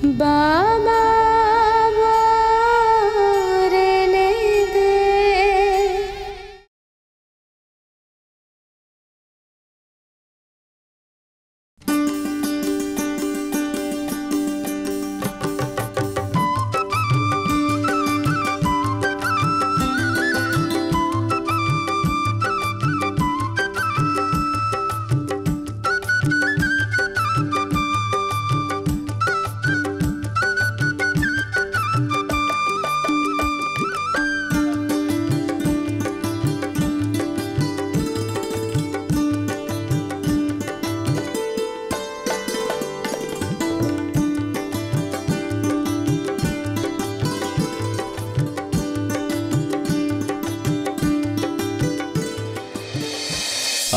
বাবা রেনে দে।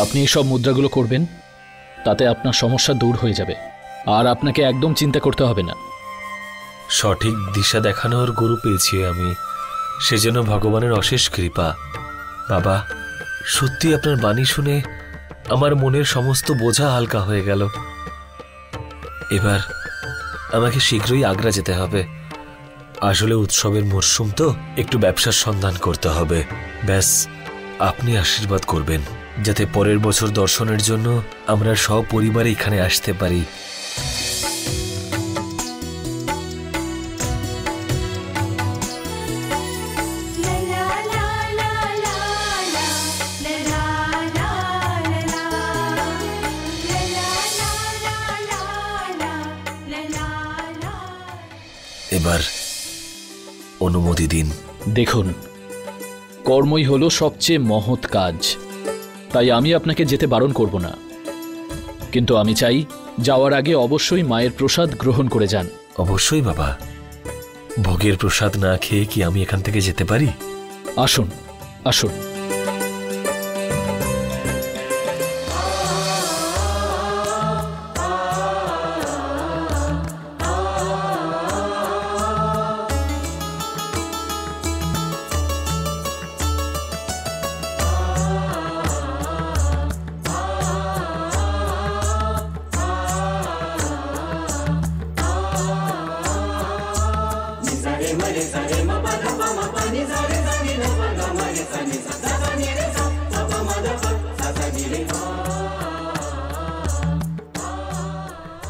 আপনি এই সব মুদ্রাগুলো করবেন, তাতে আপনার সমস্যা দূর হয়ে যাবে আর আপনাকে একদম চিন্তা করতে হবে না। সঠিক দিশা দেখানোর গুরু পেয়েছি আমি, সেজন্য ভগবানের অশেষ কৃপা। বাবা, সত্যি আপনার বাণী শুনে আমার মনের সমস্ত বোঝা হালকা হয়ে গেল। এবার আমাকে শীঘ্রই আগ্রা যেতে হবে। আসলে উৎসবের মরশুম তো, একটু ব্যবসার সন্ধান করতে হবে। ব্যাস, আপনি আশীর্বাদ করবেন যাতে পরের বছর দর্শনের জন্য আমরা সপরিবারে এখানে আসতে পারি। এবার অনুমতি দিন। দেখুন, কর্মই হলো সবচেয়ে মহৎ কাজ, তাই আমি আপনাকে যেতে বারণ করব না, কিন্তু আমি চাই যাওয়ার আগে অবশ্যই মায়ের প্রসাদ গ্রহণ করে যান। অবশ্যই বাবা, ভোগের প্রসাদ না খেয়ে কি আমি এখান থেকে যেতে পারি? আসুন আসুন।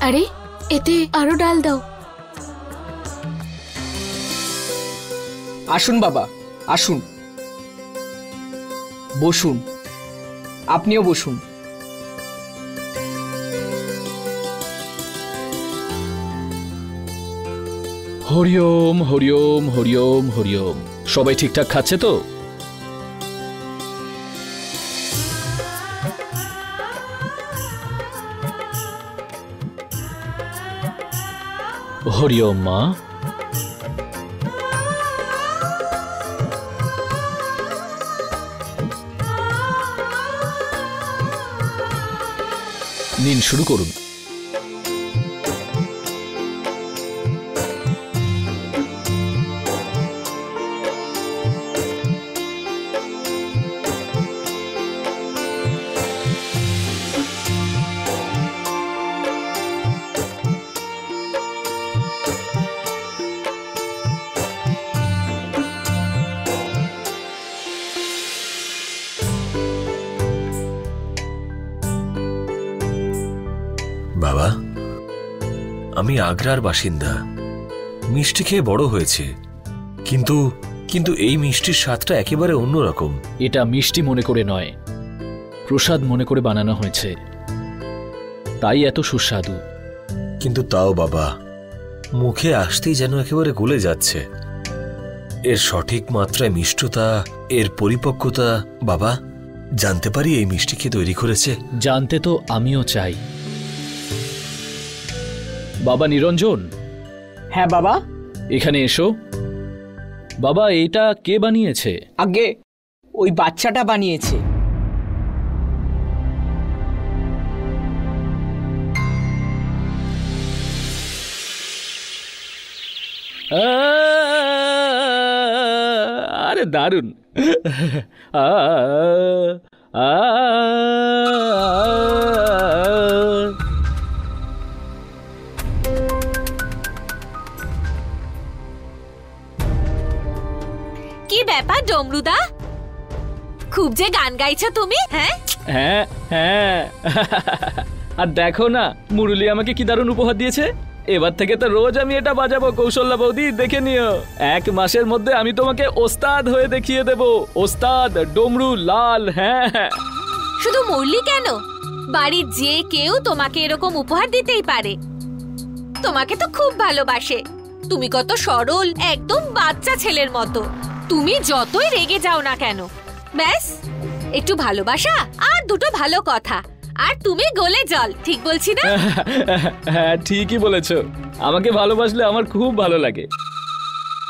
আরে এতে আরো ডাল দাও। আসুন বাবা, আসুন, বসুন, আপনিও বসুন। হরিওম হরিওম হরিওম হরিওম। সবাই ঠিকঠাক খাচ্ছে তো? হরিওম মা। নিন, শুরু করুন। বাবা, আমি আগ্রার বাসিন্দা, মিষ্টি খেয়ে বড় হয়েছে, কিন্তু কিন্তু এই মিষ্টির স্বাদটা একেবারে অন্যরকম। এটা মিষ্টি মনে করে নয়, প্রসাদ মনে করে বানানো হয়েছে, তাই এত সুস্বাদু। কিন্তু তাও বাবা, মুখে আসতেই যেন একেবারে গলে যাচ্ছে। এর সঠিক মাত্রায় মিষ্টতা, এর পরিপক্কতা, বাবা জানতে পারি এই মিষ্টি কে তৈরি করেছে? জানতে তো আমিও চাই। বাবা নিরঞ্জন। হ্যাঁ বাবা। এখানে এসো। বাবা, এটা কে বানিয়েছে? আগে ওই বাচ্চাটা বানিয়েছে। আরে দারুণ। ব্যাপার ডমরুদা, খুব যে গান গাইছো তুমি। হ্যাঁ হ্যাঁ হ্যাঁ আর দেখো না মুরলি আমাকে কি দারুণ উপহার দিয়েছে। এবার থেকে তো রোজ আমি এটা বাজাবো। কৌশল্যা বৌদি দেখে নিও, 1 মাসের মধ্যে আমি তোমাকে ওস্তাদ হয়ে দেখিয়ে দেব। ওস্তাদ ডমরু লাল। হ্যাঁ হ্যাঁ। শুধু মুরলি কেন, বাড়ির যে কেউ তোমাকে এরকম উপহার দিতেই পারে। তোমাকে তো খুব ভালোবাসে। তুমি কত সরল, একদম বাচ্চা ছেলের মতো। তুমি যতই রেগে যাও না কেন, ব্যাস একটু ভালোবাসা আর দুটো ভালো কথা, আর তুমি গলে জল। ঠিক বলছি না? হ্যাঁ ঠিকই বলেছো। আমাকে ভালোবাসলে আমার খুব ভালো লাগে।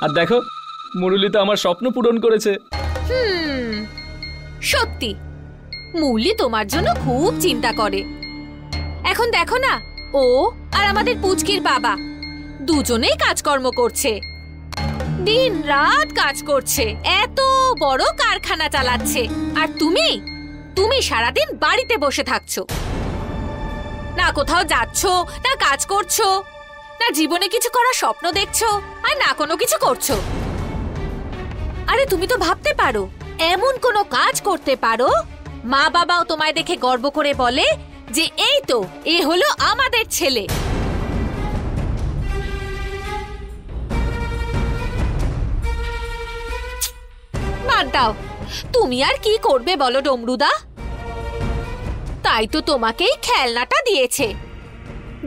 আর দেখো মুরলি তো আমার স্বপ্ন পূরণ করেছে। সত্যি মুরলি তোমার জন্য খুব চিন্তা করে। এখন দেখো না, ও আর আমাদের পুচকির বাবা দুজনেই কাজকর্ম করছে, দিন রাত কাজ করছে, এত বড় কারখানা চালাচ্ছে। আর তুমি সারাদিন বাড়িতে বসে থাকছো, না কোথাও যাচ্ছো, না কাজ করছো, না জীবনে কিছু করার স্বপ্ন দেখছো, আর না কোনো কিছু করছো। আরে তুমি তো ভাবতে পারো, এমন কোনো কাজ করতে পারো মা বাবাও তোমায় দেখে গর্ব করে বলে যে এই তো এ হলো আমাদের ছেলে। বাদ দাও, তুমি আর কি করবে বলো ডমরুদা? তাই তো তোমাকেই খেলনাটা দিয়েছে,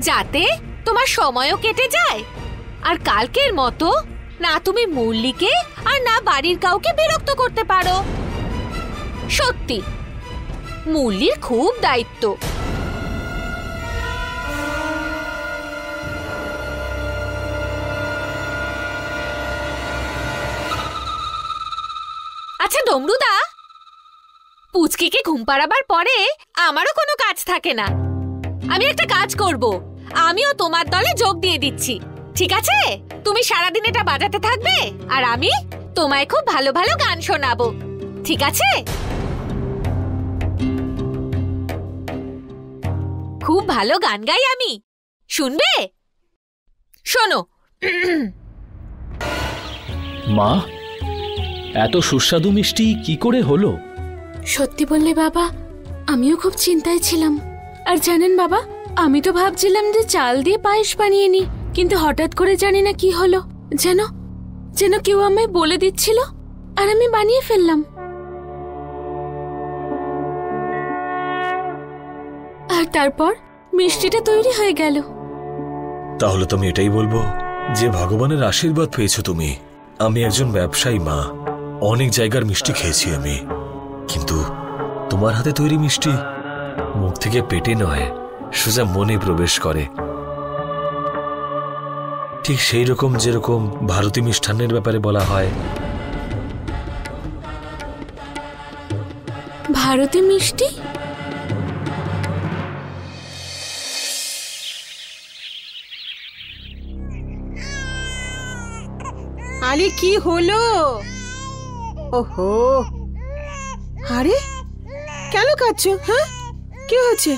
যাতে তোমার সময়ও কেটে যায়। আর কালকের মতো না তুমি মুরলিকে আর না বাড়ির কাউকে বিরক্ত করতে পারো। সত্যি মুরলির খুব দায়িত্ব। আচ্ছা ডমরুদা, পুচকিকে ঘুম পাড়াবার পরে আমারও কোনো কাজ থাকে না। আমি একটা কাজ করব, আমিও তোমার দলে যোগ দিয়ে দিচ্ছি। ঠিক আছে? তুমি সারাদিন এটা বাজাতে থাকবে, আর আমি তোমায় খুব ভালো ভালো গান শোনাবো। ঠিক আছে? খুব ভালো গান গাই আমি, শুনবে? শোনো। মা, এত সুস্বাদু মিষ্টি কি করে হলো? সত্যি বললে বাবা, আমিও খুব চিন্তায় ছিলাম। আর জানেন বাবা, আমি তো ভাবছিলাম যে চাল দিয়ে পায়েস বানিয়ে নি, কিন্তু হঠাৎ করে জানি না কি হলো, যেন কেউ আমায় বলে দিচ্ছিল আর আমি বানিয়ে ফেললাম। আর তারপর মিষ্টিটা তৈরি হয়ে গেল। তাহলে তুমি এটাই বলবো যে ভগবানের আশীর্বাদ পেয়েছো তুমি। আমি একজন ব্যবসায়ী মা, অনেক জায়গার মিষ্টি খেয়েছি আমি, কিন্তু তোমার হাতে তৈরি মিষ্টি মুখ থেকে পেটে নয়, সোজা মনে প্রবেশ করে। ঠিক সেই রকম যেরকম ভারতী মিষ্টান্নের ব্যাপারে বলা হয়। ভারতী মিষ্টি? আরে কি হলো? ওহো, আরে কেন কাঁদছো? হ্যাঁ, কি হয়েছে?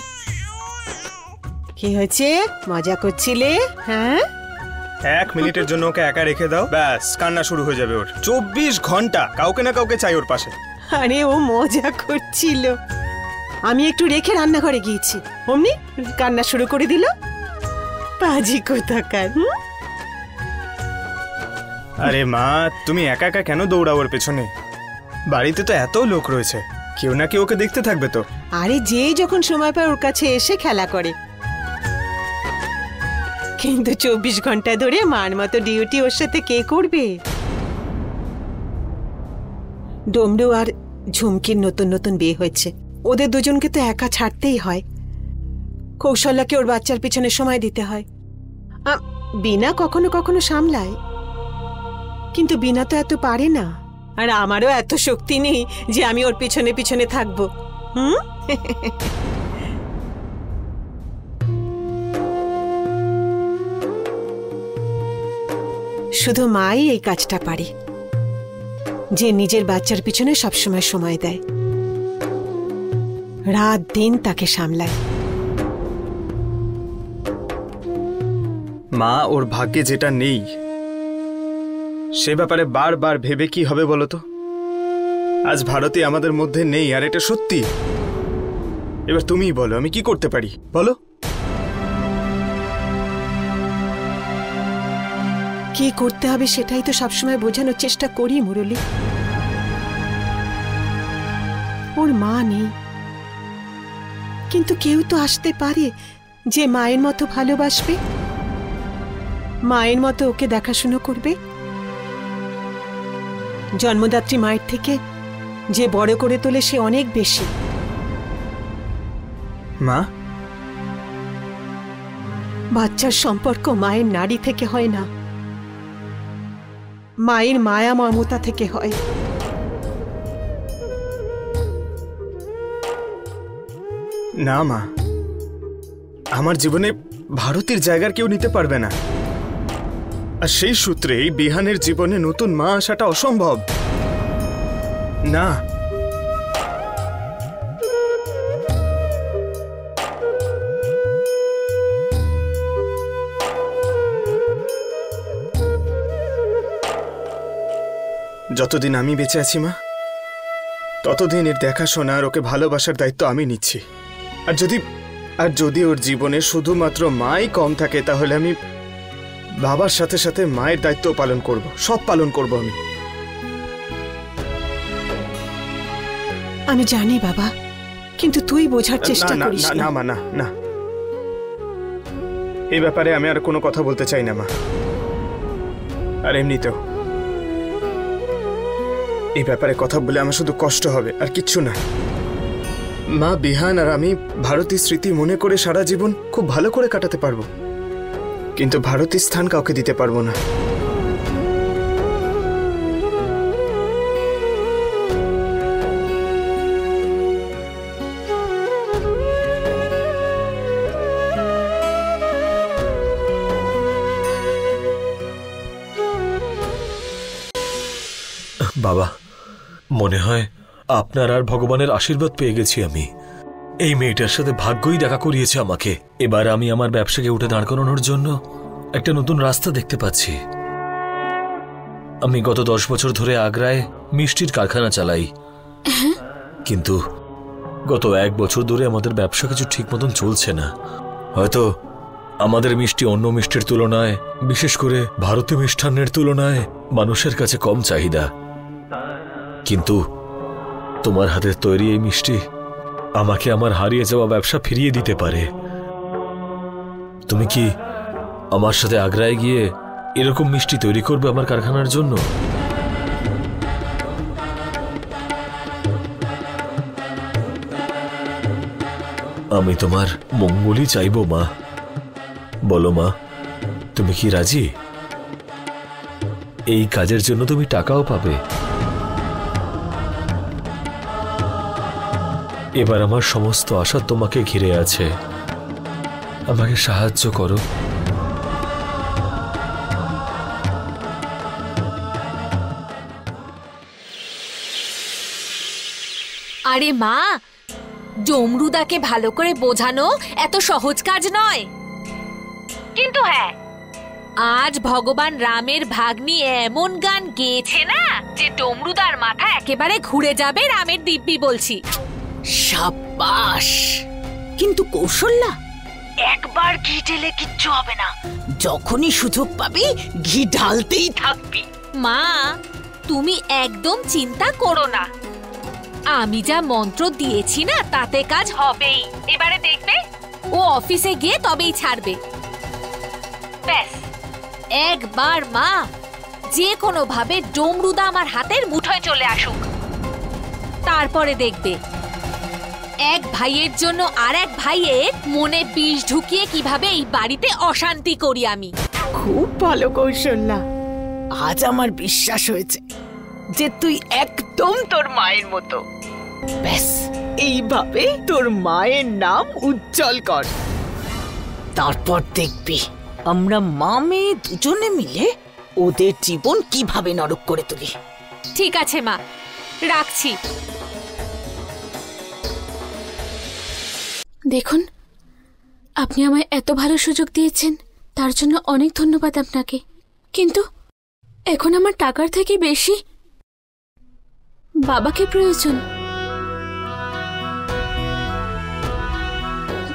কি হয়েছে? মজা করছিলে? হ্যাঁ, 1 মিনিটের জন্য ওকে একা রেখে দাও, ব্যাস কান্না শুরু হয়ে যাবে ওর। 24 ঘন্টা কাউকে না কাউকে চাই ওর পাশে। আরে ও মজা করছিল, আমি একটু রেখে রান্নাঘরে গিয়েছি, অমনি কান্না শুরু করে দিল। পাজি কোথাকার। আরে মা, তুমি একা একা কেন দৌড়াও ওর পেছনে? বাড়িতে তো এত লোক রয়েছে, কেউ না কেউ ওকে দেখতে থাকবে তো। আরে যে যখন সময় পায় ওর কাছে এসে খেলা করে, কিন্তু 24 ঘন্টা ধরে মার মতো ডিউটি ওর সাথে কে করবে? ডমরু আর ঝুমকির নতুন নতুন বিয়ে হয়েছে, ওদের দুজনকে তো একা ছাড়তেই হয়। কৌশল্যাকে ওর বাচ্চার পিছনে সময় দিতে হয়। বিনা কখনো কখনো সামলায়, কিন্তু বিনা তো এত পারে না, আর আমারও এত শক্তি নেই যে আমি ওর পিছনে পিছনে থাকবো। শুধু মাই এই কাজটা পারে, যে নিজের বাচ্চার পিছনে সবসময় সময় দেয়, রাত দিন তাকে সামলায়। মা, ওর ভাগ্যে যেটা নেই সে ব্যাপারে বারবার ভেবে কি হবে বলো তো? আজ ভারতী আমাদের মধ্যে নেই, আর এটা সত্যি। এবার তুমিই বলো আমি কি করতে পারি, বলো। কি করতে হবে সেটাই তো সবসময় বোঝানোর চেষ্টা করি মুরলী। ওর মা নেই, কিন্তু কেউ তো আসতে পারে যে মায়ের মতো ভালোবাসবে, মায়ের মতো ওকে দেখাশুনো করবে। জন্মদাত্রী মায়ের থেকে যে বড় করে তোলে সে অনেক বেশি। মা, বাচ্চার সম্পর্ক মায়ের নাড়ি থেকে হয় না, মায়ের মায়া মমতা থেকে হয়। না মা, আমার জীবনে ভারতীর জায়গার কেউ নিতে পারবে না। আর সেই সূত্রেই বিহানের জীবনে নতুন মা আসাটা অসম্ভব। না, যতদিন আমি বেঁচে আছি মা, ততদিন এর দেখাশোনা আর ওকে ভালোবাসার দায়িত্ব আমি নিচ্ছি। আর যদি ওর জীবনে শুধুমাত্র মাই কম থাকে, তাহলে আমি বাবার সাথে সাথে মায়ের দায়িত্ব পালন করব, সব পালন করব আমি। আমি জানি বাবা, কিন্তু তুই বোঝার চেষ্টা না করিস না না। না মা, না না, এই ব্যাপারে আমি আর কোনো কথা বলতে চাই না মা। আর এমনিতেও এই ব্যাপারে কথা বলে আমার শুধু কষ্ট হবে, আর কিচ্ছু না। মা, বিহান আর আমি ভারতীর স্মৃতি মনে করে সারা জীবন খুব ভালো করে কাটাতে পারবো, কিন্তু ভারতীর স্থান কাউকে দিতে পারবো না। বাবা, মনে হয় আপনার আর ভগবানের আশীর্বাদ পেয়ে গেছি আমি। এই মেয়েটার সাথে ভাগ্যই দেখা করিয়েছে আমাকে। এবার আমি আমার ব্যবসাকে উঠে দাঁড় করানোর জন্য একটা নতুন রাস্তা দেখতে পাচ্ছি। আমি গত 10 বছর ধরে আগ্রায় মিষ্টির কারখানা চালাই, কিন্তু গত 1 বছর ধরে আমাদের ব্যবসা কিছু ঠিক মতন চলছে না। হয়তো আমাদের মিষ্টি অন্য মিষ্টির তুলনায়, বিশেষ করে ভারতীয় মিষ্টান্নের তুলনায় মানুষের কাছে কম চাহিদা। কিন্তু তোমার হাতের তৈরি এই মিষ্টি আমাকে আমার হারিয়ে যাওয়া ব্যবসা ফিরিয়ে দিতে পারে। তুমি কি আমার সাথে আগ্রায় গিয়ে এরকম মিষ্টি তৈরি করবে আমার কারখানার জন্য? আমি তোমার মঙ্গলই চাইব মা। বলো মা, তুমি কি রাজি? এই কাজের জন্য তুমি টাকাও পাবে। এবার আমার সমস্ত আশা তোমাকে ঘিরে আছে, আমাকে সাহায্য করো। আরে মা, ডমরুদাকে ভালো করে বোঝানো এত সহজ কাজ নয়। কিন্তু হ্যাঁ, আজ ভগবান রামের ভাগ্নি এমন গান গেয়েছে না যে ডমরুদার মাথা একেবারে ঘুরে যাবে। রামের দিব্যি বলছি। সাব্বাস। কিন্তু কৌশল্যা, একবার ঘি ঢেলে কিচ্ছু হবে না, যখনই সুযোগ পাবি ঘি ঢালতেই থাকবি। মা, তুমি একদম চিন্তা করো না, আমি যা মন্ত্র দিয়েছি না তাতে কাজ হবেই। এবারে দেখবে ও অফিসে গিয়ে তবেই ছাড়বে। ব্যাস একবার মা যে কোনো ভাবে ডমরুদা আমার হাতের মুঠোয় চলে আসুক, তারপরে দেখবে এক ভাইয়ের জন্য আর এক ভাইয়ের মনে বিষ ঢুকিয়ে কিভাবে এই বাড়িতে অশান্তি করি আমি। খুব ভালো কৌশল্যা। আজ আমার বিশ্বাস হয়েছে যে তুই একদম তোর মায়ের মতো। ব্যাস এইভাবে তোর মায়ের নাম উজ্জ্বল কর, তারপর দেখবি আমরা মা মেয়ে দুজনে মিলে ওদের জীবন কিভাবে নরক করে তুলি। ঠিক আছে মা, রাখছি। দেখুন, আপনি আমায় এত ভালো সুযোগ দিয়েছেন, তার জন্য অনেক ধন্যবাদ আপনাকে। কিন্তু এখন আমার টাকার থেকে বাবাকে প্রয়োজন।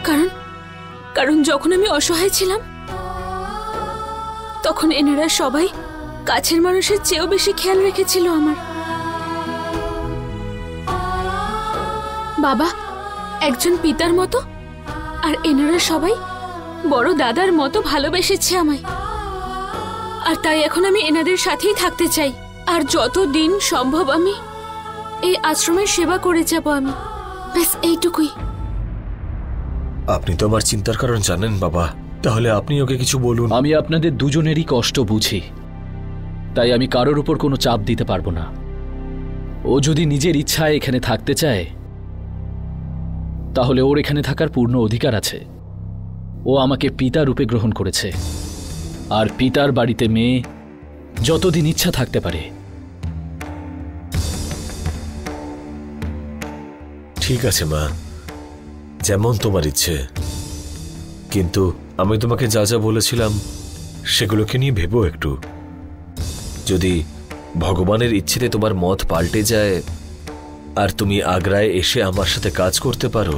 কারণ কারণ যখন আমি অসহায় ছিলাম তখন এনারা সবাই কাছের মানুষের চেয়েও বেশি খেয়াল রেখেছিল আমার। বাবা একজন পিতার মতো আর এনারা সবাই বড় দাদার মতো ভালোবেসেছে আমায়। আর তাই এখন আমি এনাদের সাথেই থাকতে চাই। আর যতদিন সম্ভব আমি এই আশ্রমের সেবা করে যাব আমি। ব্যাস এইটুকুই। আপনি তো আমার চিন্তার কারণ জানেন বাবা, তাহলে আপনি ওকে কিছু বলুন। আমি আপনাদের দুজনেরই কষ্ট বুঝি, তাই আমি কারোর উপর কোনো চাপ দিতে পারবো না। ও যদি নিজের ইচ্ছায় এখানে থাকতে চায় তাহলে ওর এখানে থাকার পূর্ণ অধিকার আছে। ও আমাকে পিতা রূপে গ্রহণ করেছে, আর পিতার বাড়িতে মেয়ে যতদিন ইচ্ছা থাকতে পারে। ঠিক আছে মা, যেমন তোমার ইচ্ছে, কিন্তু আমি তোমাকে যা যা বলেছিলাম সেগুলোকে নিয়ে ভেবো একটু। যদি ভগবানের ইচ্ছেতে তোমার মত পাল্টে যায় আর তুমি আগ্রায় এসে আমার সাথে কাজ করতে পারো,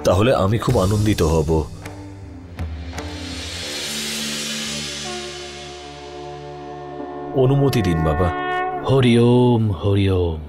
তাহলে আমি খুব আনন্দিত হব। অনুমতি দিন বাবা। হরি ওম হরি ওম।